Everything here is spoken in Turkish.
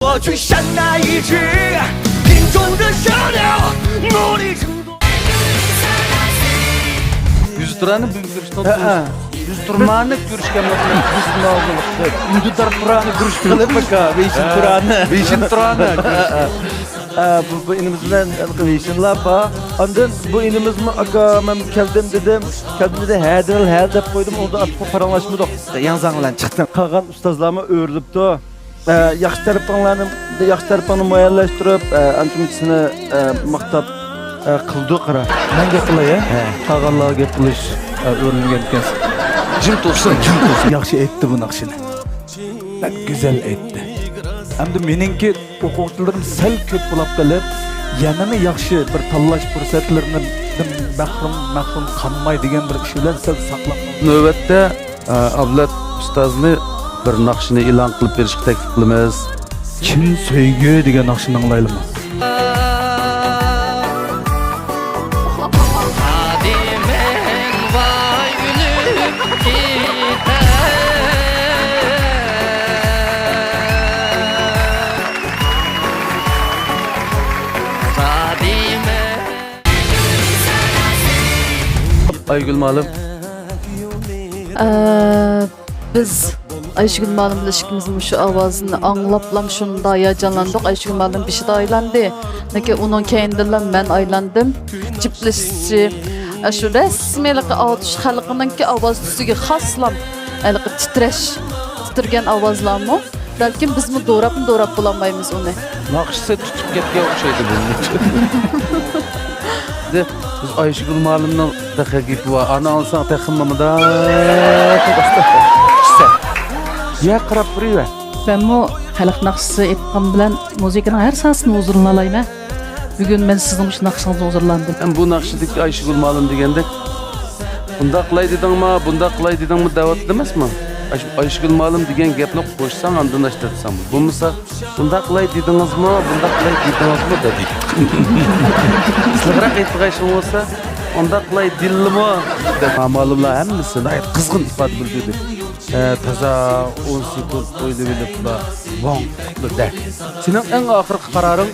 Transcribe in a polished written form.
我去山那一只林中的小鸟，努力争夺。 Yüz turanı görüşten yüz turmanı görüşken yüz turanı görüşten beşin turanı beşin turanı bu inimizden alkışlar var. Ondan bu inimiz mi ben geldim de her dep koydum orada atıp paralaşmadı. Yanzanlan çıktım. Kalan ustazlarıma öğretipti. Yaxşı taraflarını muayyanlaştırıp antumçisini maqtab qildi qara. Men gap qilay, qolganlarga gap qilish o'rgangan ekansiz. Jim tursun Yaxshi aytdi bu naqshini. Bak güzel aytdi. Hamda meningki o'quvchilarim sal ko'p bo'lib qolib, yanada yaxshi bir tanlash fursatlarini mahrum qolmay degan bir ishlar sal saqlab. növbette avlat ustozni bir naqshini e'lon qilib berishga taklif qilamiz. Kim söygü degan naqshini anglaylikmi? Aygül malum. Biz Ayşegül Malum bilan ikimizning shu ovozini anglaplam shunda hayajonlandik. Ayşegül Malum bir şey aylandı. Nega onun keyindilan men aylandim. Jiplashchi shu rasmiylik atish xalqininki ovoz tusiga xoslam. Alqi titrgan ovozlarmi? Balkim biz mi doğrab bulamaymiz uni. Naqshsa tutib ketgan o'xshaydi bu. Biz Ayşegül malumning taqiqi va ana olsang taqimmamda. Ya qarab turayver. Ben bu xalq naqshisi etqan bilan muzikaning har sahasini huzurlalayman. Bugun men sizning shu naqshingizni huzurlandim. Ben bu naqshidagi Ayşegül malum deganda bunda qilay dedingmi da'vat emasmi? Ayşegül malum degan gapni qo'shsang ondan ashtatsam. Bo'lmasa bunda qilay dedingizmi dedi. Sizlarga aytg'ayshim bo'lsa onda qilay dillimi deb ma'lumlar hammasini qizg'in ifoda bildirdi. Taza 10 sekund o'ylab bilib va von qildi. Sening eng oxirgi qaroring